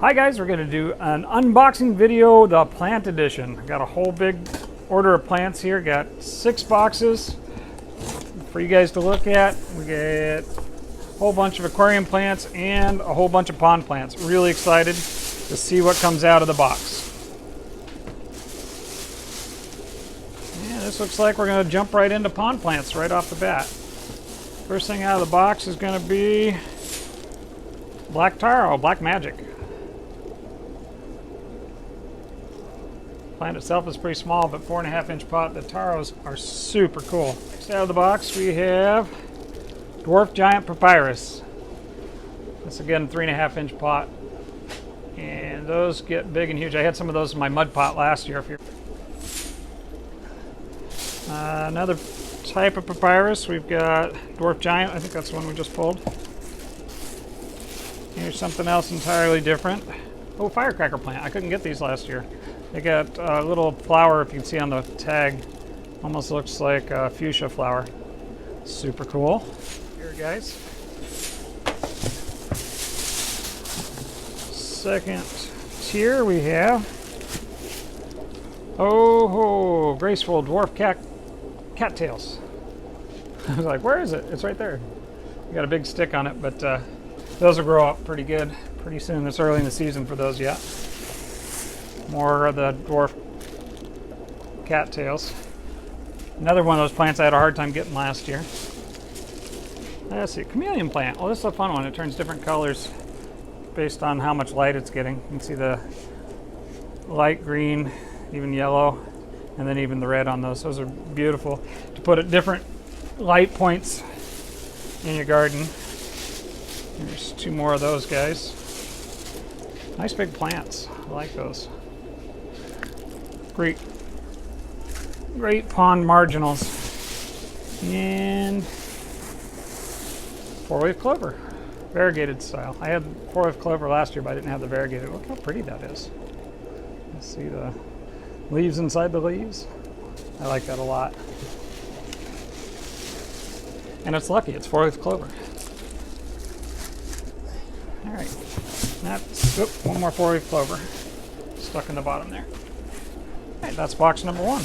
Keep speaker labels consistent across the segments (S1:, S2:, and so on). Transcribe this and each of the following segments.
S1: Hi guys, we're going to do an unboxing video, the plant edition. I got a whole big order of plants here. Got 6 boxes for you guys to look at. We get a whole bunch of aquarium plants and a whole bunch of pond plants. Really excited to see what comes out of the box. Yeah, this looks like we're going to jump right into pond plants right off the bat. First thing out of the box is going to be black taro, black magic. Plant itself is pretty small, but 4.5-inch pot. The taros are super cool. Next out of the box we have dwarf giant papyrus. This again 3.5-inch pot, and those get big and huge. I had some of those in my mud pot last year. Another type of papyrus, we've got dwarf giant. I think that's the one we just pulled. Here's something else entirely different. Oh, firecracker plant. I couldn't get these last year. They got a little flower, if you can see on the tag. Almost looks like a fuchsia flower. Super cool. Here, guys. Second tier we have graceful dwarf cattails. I was like, where is it? It's right there. We got a big stick on it, but those will grow up pretty good pretty soon. It's early in the season for those yet. More of the dwarf cattails. Another one of those plants I had a hard time getting last year. Let's see, chameleon plant. Well, this is a fun one. It turns different colors based on how much light it's getting. You can see the light green, even yellow, and then even the red on those. Those are beautiful to put at different light points in your garden. There's 2 more of those guys. Nice big plants. I like those. Great pond marginals. And 4-leaf clover, variegated style. I had 4-leaf clover last year, but I didn't have the variegated. Look how pretty that is. You see the leaves inside the leaves. I like that a lot. And it's lucky, it's 4-leaf clover. All right, that's, one more 4-leaf clover stuck in the bottom there. All right, that's box number 1.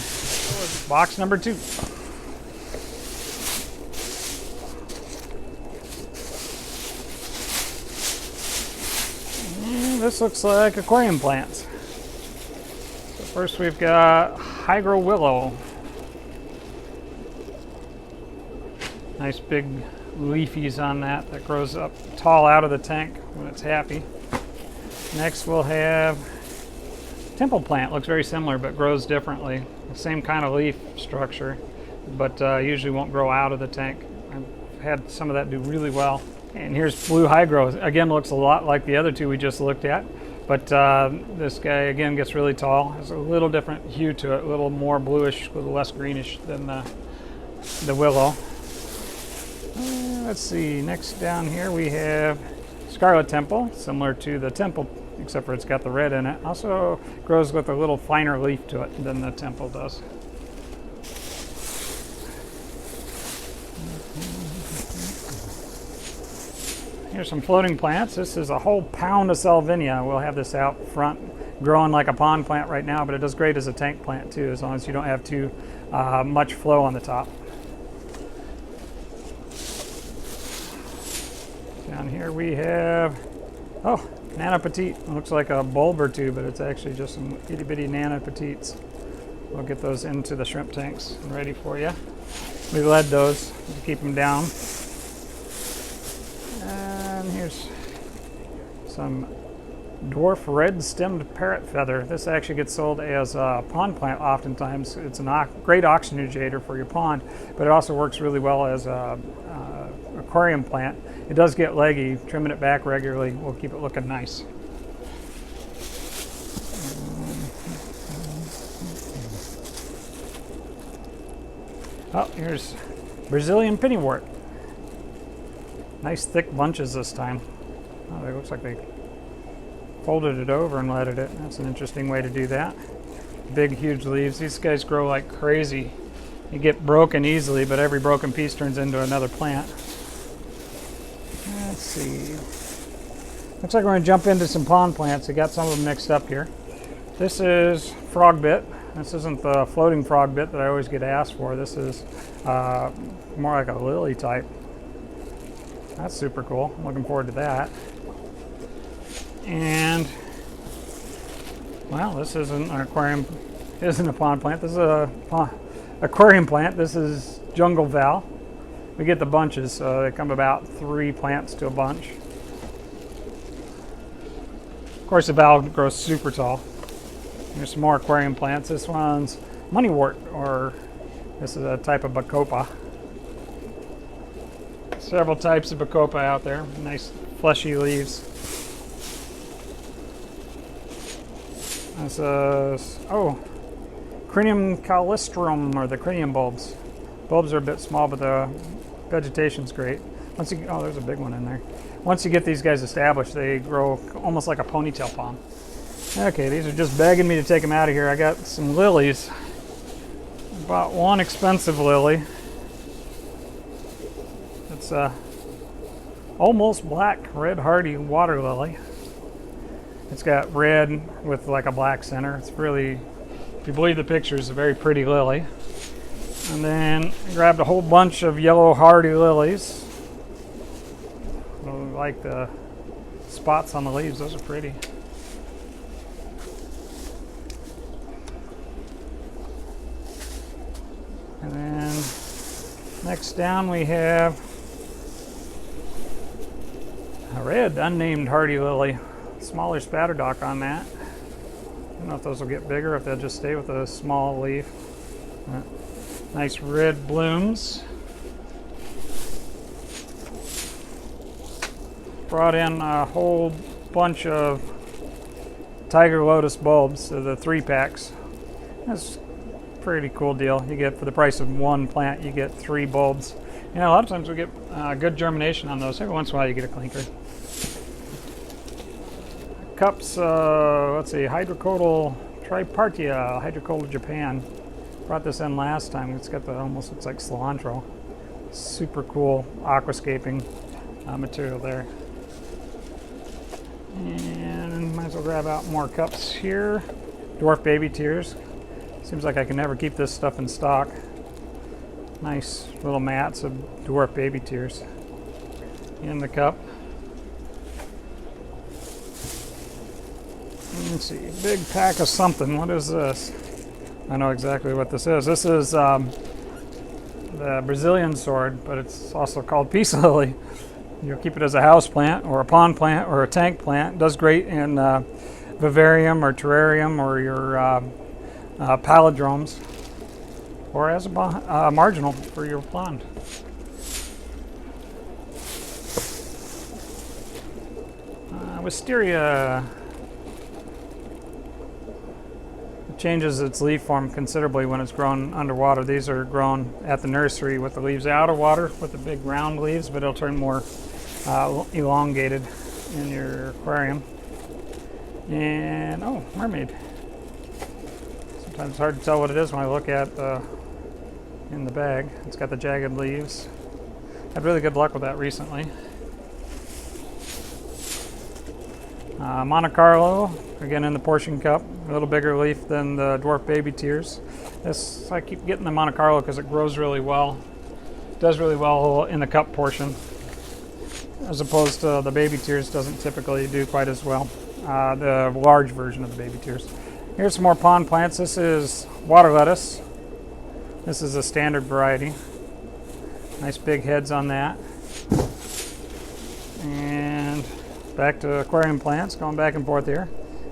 S1: Box number 2. And this looks like aquarium plants. So first we've got hydro willow. Nice big leafies on that grows up tall out of the tank when it's happy. Next we'll have temple plant. Looks very similar but grows differently. The same kind of leaf structure, but usually won't grow out of the tank. I've had some of that do really well. And here's blue hydro. Again, looks a lot like the other 2 we just looked at, but this guy again gets really tall. Has a little different hue to it, a little more bluish, a little less greenish than the willow. Let's see, next down here we have scarlet temple, similar to the temple, except for it's got the red in it. Also grows with a little finer leaf to it than the temple does. Here's some floating plants. This is a whole pound of salvinia. We'll have this out front growing like a pond plant right now, but it does great as a tank plant too, as long as you don't have too much flow on the top. Down here we have, nano petite. It looks like a bulb or 2, but it's actually just some itty bitty nano petites. We'll get those into the shrimp tanks and ready for you. We led those to keep them down. And here's some dwarf red stemmed parrot feather. This actually gets sold as a pond plant oftentimes. It's a great oxygenator for your pond, but it also works really well as a aquarium plant. It does get leggy. Trimming it back regularly will keep it looking nice. Oh, here's Brazilian pennywort. Nice thick bunches this time. Oh, it looks like they folded it over and leaded it. That's an interesting way to do that. Big, huge leaves. These guys grow like crazy. You get broken easily, but every broken piece turns into another plant. Let's see. Looks like we're going to jump into some pond plants. I got some of them mixed up here. This is frog bit. This isn't the floating frog bit that I always get asked for. This is more like a lily type. That's super cool. I'm looking forward to that. And, well, this isn't an aquarium, isn't a pond plant. This is a aquarium plant. This is jungle val. We get the bunches, so they come about 3 plants to a bunch. Of course, the val grows super tall. There's some more aquarium plants. This one's moneywort, or this is a type of bacopa. Several types of bacopa out there. Nice fleshy leaves. This is, Crinium calistrum, or the crinium bulbs. Bulbs are a bit small, but the vegetation's great. Once you, there's a big one in there. Once you get these guys established, they grow almost like a ponytail palm. Okay, these are just begging me to take them out of here. I got some lilies. Bought one expensive lily. It's a almost black red hardy water lily. It's got red with like a black center. It's really, if you believe the pictures, a very pretty lily. And then I grabbed a whole bunch of yellow hardy lilies. I like the spots on the leaves, those are pretty. And then next down we have a red unnamed hardy lily. Smaller spatterdock on that. I don't know if those will get bigger, if they'll just stay with a small leaf. Nice red blooms. Brought in a whole bunch of tiger lotus bulbs, so the 3-packs. That's a pretty cool deal. You get, for the price of 1 plant, you get 3 bulbs. You know, a lot of times we get good germination on those. Every once in a while you get a clinker. Cups, let's see, Hydrocodal tripartia, Hydrocodal Japan. Brought this in last time. It's got the, almost looks like cilantro. Super cool aquascaping material there. And might as well grab out more cups here. Dwarf baby tears. Seems like I can never keep this stuff in stock. Nice little mats of dwarf baby tears in the cup. Let's see, big pack of something. What is this? I know exactly what this is. This is the Brazilian sword, but it's also called peace lily. You'll keep it as a house plant or a pond plant or a tank plant. It does great in vivarium or terrarium or your palindromes, or as a marginal for your pond. Wisteria changes its leaf form considerably when it's grown underwater. These are grown at the nursery with the leaves out of water with the big round leaves, but it'll turn more elongated in your aquarium. And mermaid. Sometimes it's hard to tell what it is when I look at in the bag. It's got the jagged leaves. Had really good luck with that recently. Monte Carlo, again in the portion cup, a little bigger leaf than the dwarf baby tears. This, I keep getting the Monte Carlo because it grows really well. It does really well in the cup portion, as opposed to the baby tears doesn't typically do quite as well. The large version of the baby tears. Here's some more pond plants. This is water lettuce. This is a standard variety. Nice big heads on that. And back to aquarium plants, going back and forth here.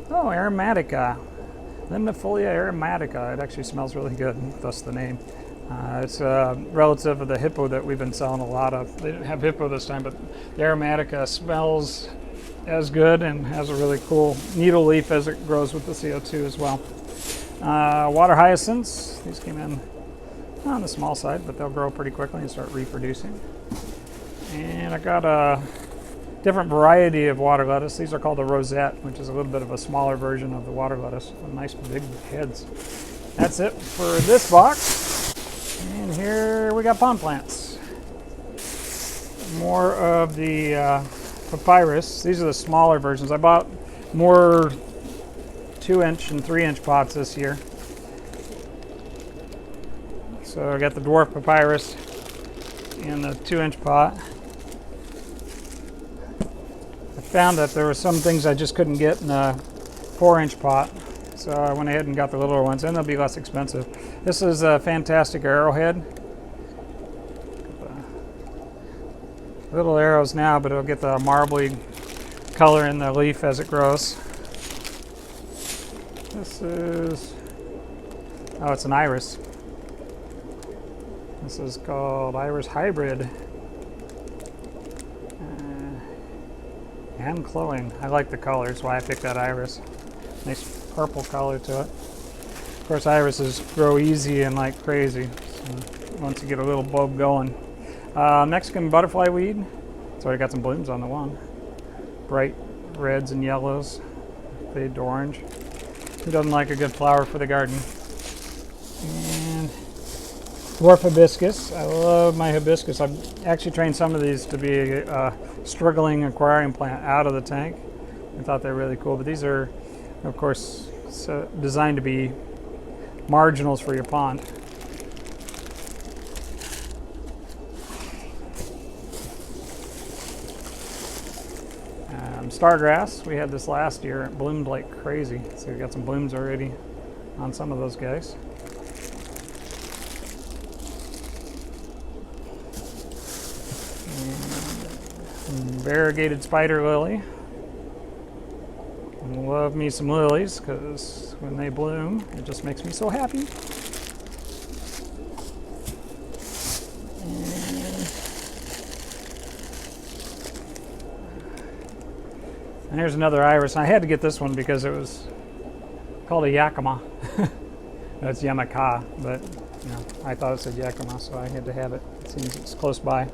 S1: Oh, aromatica. Limnifolia aromatica. It actually smells really good, thus the name. It's a relative of the hippo that we've been selling a lot of. They didn't have hippo this time, but the aromatica smells as good and has a really cool needle leaf as it grows with the CO2 as well. Water hyacinths. These came in on the small side, but they'll grow pretty quickly and start reproducing. And I got a different variety of water lettuce. These are called the rosette, which is a little bit of a smaller version of the water lettuce with nice big heads. That's it for this box. And here we got pond plants. More of the papyrus. These are the smaller versions. I bought more 2-inch and 3-inch pots this year. So I got the dwarf papyrus in the 2-inch pot. I found that there were some things I just couldn't get in a 4-inch pot, so I went ahead and got the littler ones, and they'll be less expensive. This is a fantastic arrowhead. Little arrows now, but it'll get the marbly color in the leaf as it grows. This is, oh, it's an iris. This is called Iris Hybrid. And glowing. I like the colors, why I picked that iris. Nice purple color to it. Of course, irises grow easy and like crazy, so once you get a little bulb going. Mexican butterfly weed. It's already got some blooms on the one. Bright reds and yellows. Fade to orange. Who doesn't like a good flower for the garden? And dwarf hibiscus. I love my hibiscus. I've actually trained some of these to be a struggling aquarium plant out of the tank. I thought they were really cool, but these are, of course, designed to be marginals for your pond. Stargrass, we had this last year. It bloomed like crazy, so we got some blooms already on some of those guys. Variegated spider lily. Love me some lilies, because when they bloom, it just makes me so happy. And here's another iris. I had to get this one because it was called a Yakima. That's Yamaka, but you know, I thought it said Yakima, so I had to have it. It seems it's close by.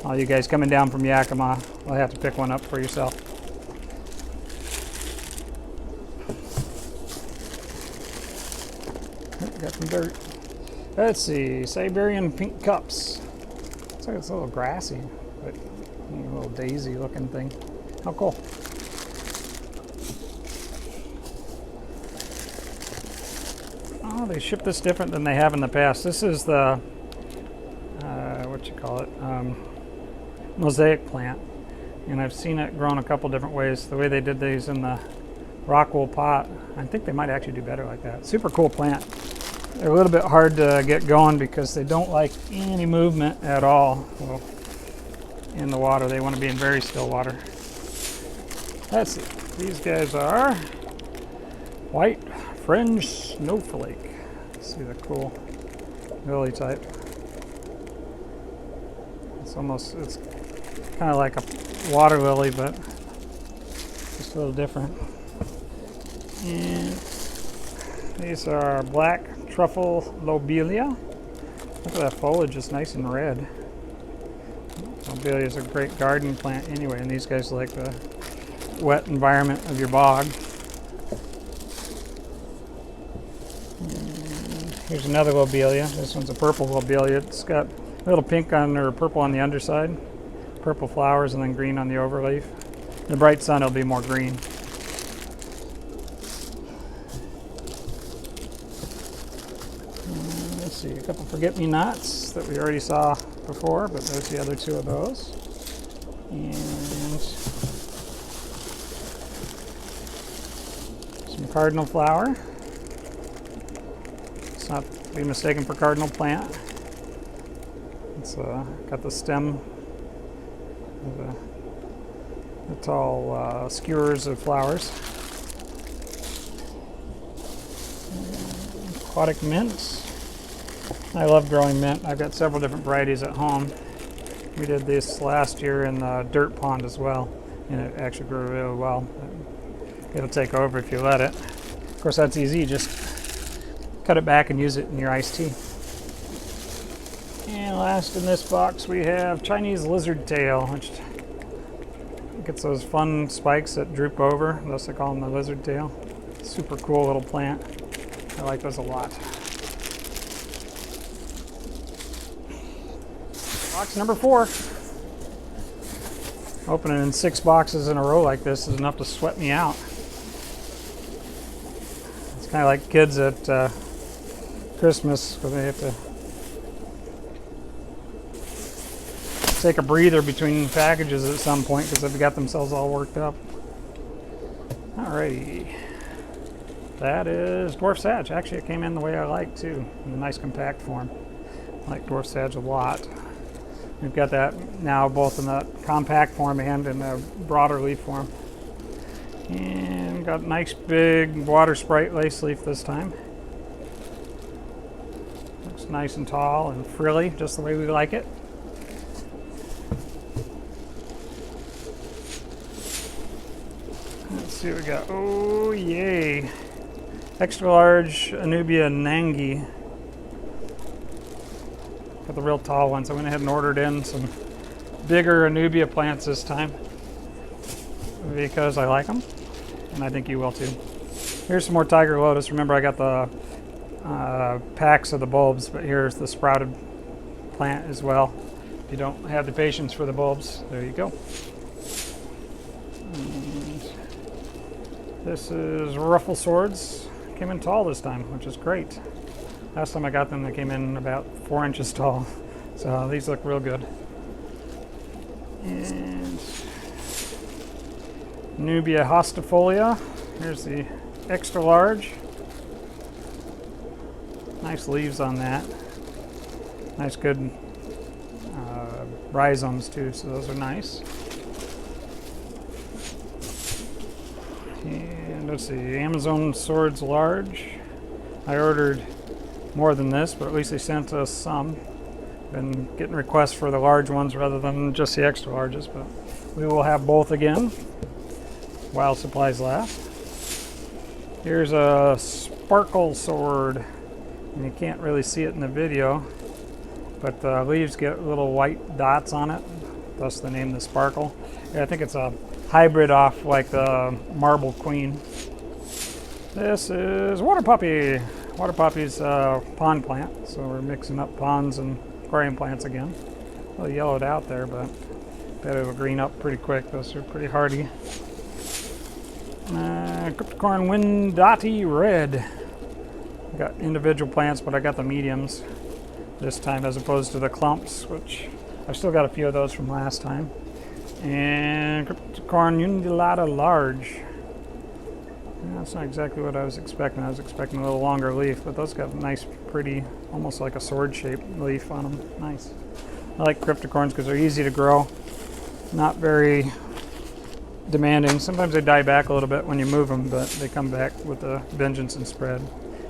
S1: All you guys coming down from Yakima will have to pick one up for yourself. Got some dirt. Let's see, Siberian pink cups. Looks like it's a little grassy, but a little daisy looking thing. How cool. Oh, they ship this different than they have in the past. This is the, what you call it, mosaic plant. And I've seen it grown a couple different ways. The way they did these in the rock wool pot, I think they might actually do better like that. Super cool plant. They're a little bit hard to get going because they don't like any movement at all. Well, in the water, they want to be in very still water. Let's see, these guys are white fringe snowflake. Let's see the cool lily type. It's kind of like a water lily, but just a little different. And these are black truffle lobelia. Look at that foliage, it's nice and red. Lobelia is a great garden plant anyway, and these guys like the wet environment of your bog. And here's another lobelia. This one's a purple lobelia. It's got a little pink on or purple on the underside, purple flowers, and then green on the overleaf. In the bright sun, it'll be more green. And let's see, a couple forget-me-nots that we already saw before, but there's the other two of those. And some cardinal flower. It's not to be mistaken for cardinal plant. It's got the stem with the tall skewers of flowers. Aquatic mint. I love growing mint. I've got several different varieties at home. We did this last year in the dirt pond as well, and it actually grew really well. It'll take over if you let it. Of course, that's easy. You just cut it back and use it in your iced tea. And last in this box, we have Chinese lizard tail, which gets those fun spikes that droop over. Thus, I call them the lizard tail. Super cool little plant. I like those a lot. Box number 4. Opening 6 boxes in a row like this is enough to sweat me out. It's kind of like kids at Christmas where they have to take a breather between packages at some point because they've got themselves all worked up. Alrighty. That is Dwarf Sag. Actually, it came in the way I like too, in a nice compact form. I like Dwarf Sag a lot. We've got that now both in the compact form and in the broader leaf form. And got a nice big water sprite lace leaf this time. Looks nice and tall and frilly, just the way we like it. Let's see what we got. Oh, yay. Extra large Anubia Nangi. Got the real tall ones. I went ahead and ordered in some bigger Anubia plants this time because I like them, and I think you will too. Here's some more Tiger Lotus. Remember, I got the packs of the bulbs, but here's the sprouted plant as well. If you don't have the patience for the bulbs, there you go. And this is Ruffle Swords. Came in tall this time, which is great. Last time I got them, they came in about 4 inches tall. So these look real good. And Nubia hostifolia. Here's the extra large. Nice leaves on that. Nice good rhizomes too, so those are nice. And let's see, Amazon Swords large. I ordered more than this, but at least they sent us some. Been getting requests for the large ones rather than just the extra larges, but we will have both again while supplies last. Here's a sparkle sword, and you can't really see it in the video, but the leaves get little white dots on it, thus the name the sparkle. Yeah, I think it's a hybrid off like the Marble Queen. This is Water Puppy. Water Poppy's pond plant, so we're mixing up ponds and aquarium plants again. A little yellowed out there, but bet it'll green up pretty quick. Those are pretty hardy. Cryptocorn Windati Red. Got individual plants, but I got the mediums this time as opposed to the clumps, which I've still got a few of those from last time. And Cryptocorn Undulata Large. That's not exactly what I was expecting. I was expecting a little longer leaf, but those got a nice, pretty, almost like a sword-shaped leaf on them. Nice. I like cryptocorns because they're easy to grow, not very demanding. Sometimes they die back a little bit when you move them, but they come back with a vengeance and spread.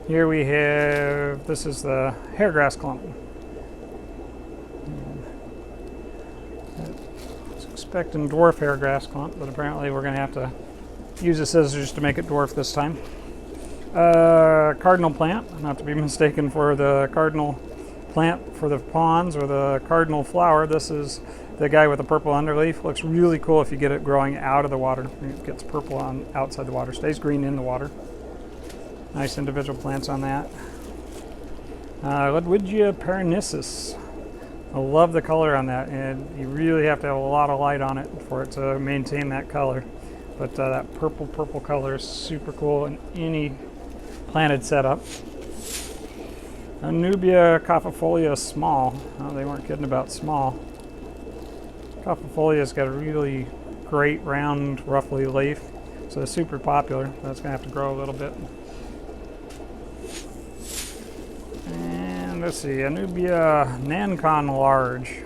S1: Here we have, this is the hairgrass clump. I was expecting dwarf hairgrass clump, but apparently we're going to have to use the scissors to make it dwarf this time. Cardinal plant, not to be mistaken for the cardinal plant for the ponds or the cardinal flower. This is the guy with the purple underleaf. Looks really cool if you get it growing out of the water. It gets purple on outside the water, stays green in the water. Nice individual plants on that. Ludwigia Paranissus. I love the color on that, and you really have to have a lot of light on it for it to maintain that color. But that purple color is super cool in any planted setup. Anubia Cophifolia Small. Oh, they weren't kidding about small. Cophifolia's got a really great round, roughly leaf, so it's super popular. That's gonna have to grow a little bit. And let's see, Anubia Nancon Large.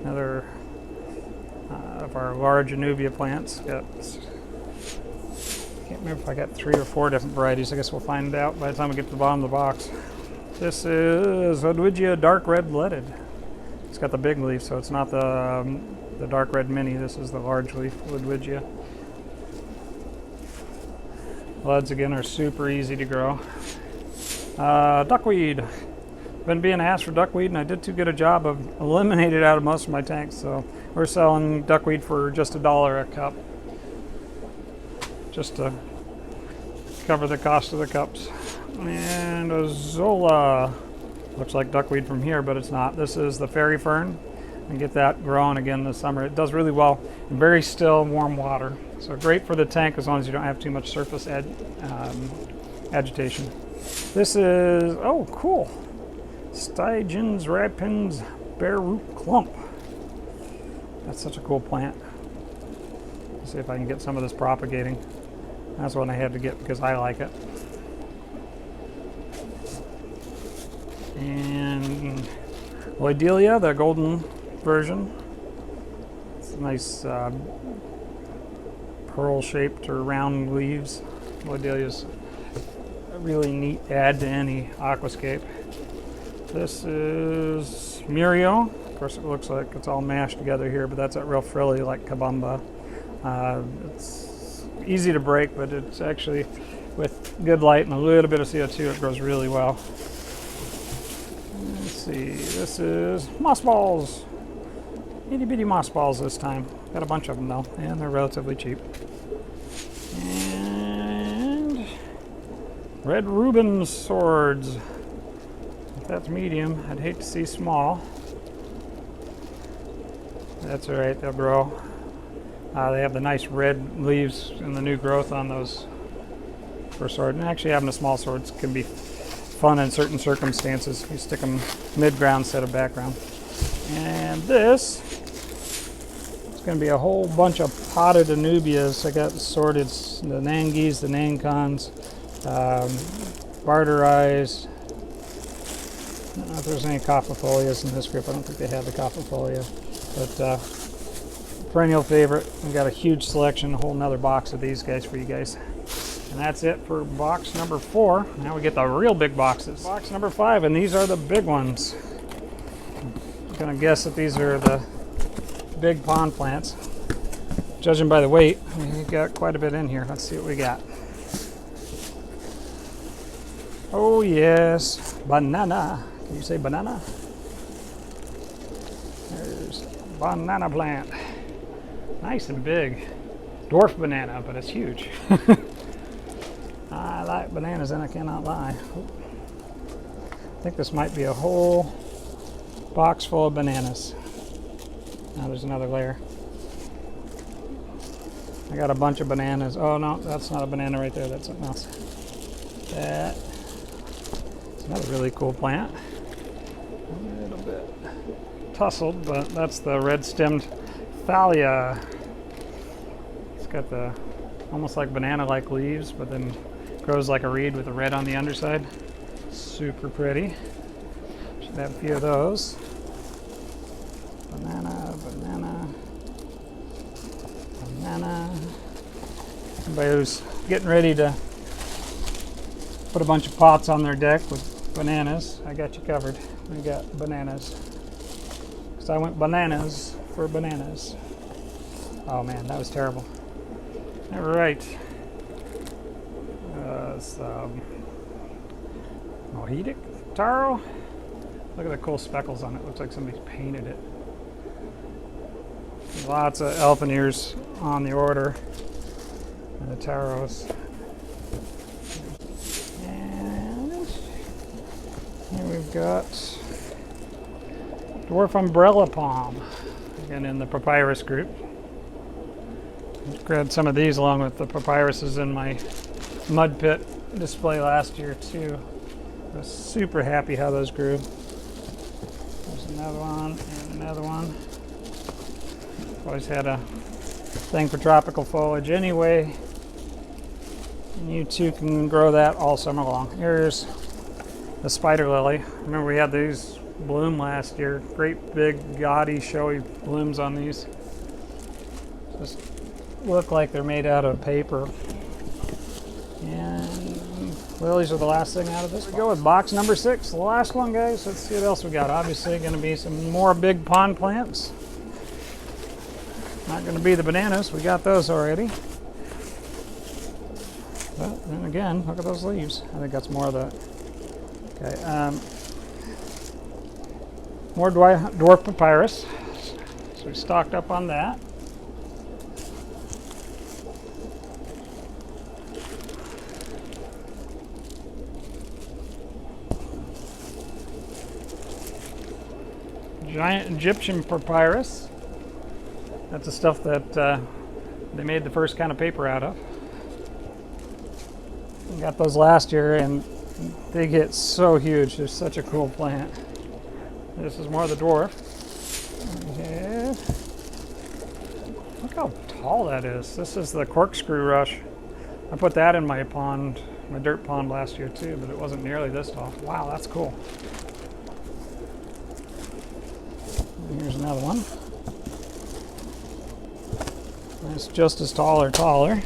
S1: Another of our large Anubia plants. Can't remember if I got 3 or 4 different varieties. I guess we'll find out by the time we get to the bottom of the box. This is Ludwigia Dark Red Leaded. It's got the big leaf, so it's not the dark red mini. This is the large leaf Ludwigia. Leads again are super easy to grow. Duckweed. Been being asked for duckweed, and I did too good a job of eliminating it out of most of my tanks, so we're selling duckweed for just $1 a cup, just to cover the cost of the cups. And a Zola. Looks like duckweed from here, but it's not. This is the fairy fern. and get that growing again this summer. It does really well in very still, warm water. So great for the tank as long as you don't have too much surface agitation. This is, oh cool, Stygians rapens bare root clump. That's such a cool plant. Let's see if I can get some of this propagating. That's one I had to get because I like it. And Loidelia, the golden version. It's a nice pearl-shaped or round leaves. Loidelia's a really neat add to any aquascape. This is Muriel. Of course, it looks like it's all mashed together here, but that's that real frilly like Kabamba. It's easy to break, but it's actually, with good light and a little bit of CO2, it grows really well. Let's see, this is moss balls. Itty bitty moss balls this time. Got a bunch of them though, and they're relatively cheap. And red Rubens swords. If that's medium, I'd hate to see small. That's all right, they'll grow. They have the nice red leaves and the new growth on those for sword. And actually having the small swords can be fun in certain circumstances. You stick them mid-ground instead of background. And this is going to be a whole bunch of potted Anubias. I got sorted the Nangis, the Nancons, Barter Eyes. I don't know if there's any Cophifolias in this group. I don't think they have the Cophifolia. But perennial favorite. We've got a huge selection, a whole nother box of these guys for you guys. And that's it for box number 4. Now we get the real big boxes. Box number 5, and these are the big ones. I'm gonna guess that these are the big pond plants. Judging by the weight, we got quite a bit in here. Let's see what we got. Oh yes, banana. Can you say banana? There's banana plant. Nice and big. Dwarf banana, but it's huge. I like bananas and I cannot lie. I think this might be a whole box full of bananas. Now there's another layer. I got a bunch of bananas. Oh no, that's not a banana right there. That's something else. That's another really cool plant. A little bit tussled, but that's the red-stemmed thalia. It's got the almost like banana-like leaves, but then grows like a reed with the red on the underside. Super pretty. Should have a few of those. Banana, banana, banana. Somebody who's getting ready to put a bunch of pots on their deck with bananas, I got you covered. We got bananas. Because I went bananas for bananas. Oh man, that was terrible. All right. Mohidic taro. Look at the cool speckles on it. Looks like somebody's painted it. Lots of elfin ears on the order. And the taros. And here we've got dwarf umbrella palm. Again in the papyrus group. Grabbed some of these along with the papyruses in my mud pit display last year too. I was super happy how those grew. There's another one and another one. Always had a thing for tropical foliage anyway. And you too can grow that all summer long. Here's the spider lily. Remember we had these bloom last year. Great big gaudy showy blooms on these. Just look like they're made out of paper. And lilies are the last thing out of this. We go with box number 6, the last one, guys. Let's see what else we got. Obviously going to be some more big pond plants. Not going to be the bananas. We got those already. But then again, look at those leaves. I think that's more of the... Okay. More dwarf papyrus. So we stocked up on that. giant Egyptian papyrus. That's the stuff that they made the first kind of paper out of. We got those last year and they get so huge. They're such a cool plant. This is more of the dwarf. Yeah. Look how tall that is. This is the corkscrew rush. I put that in my pond, my dirt pond last year too, but it wasn't nearly this tall. Wow, that's cool. And here's another one. That's just as tall or taller.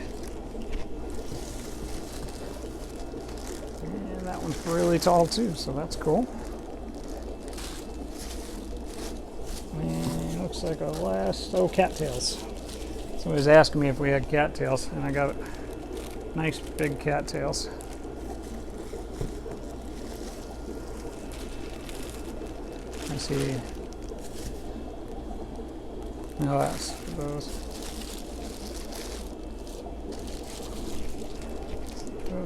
S1: And that one's really tall too, so that's cool. And looks like a last, cattails. Somebody was asking me if we had cattails, and I got nice big cattails. I see. No, that's those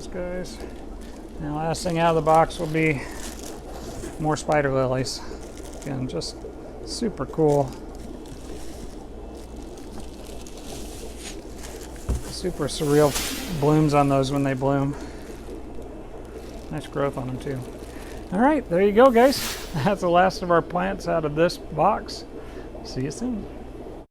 S1: guys. And the last thing out of the box will be more spider lilies. Again, just super cool. Super surreal blooms on those when they bloom. Nice growth on them too. All right, there you go, guys. That's the last of our plants out of this box. See you soon.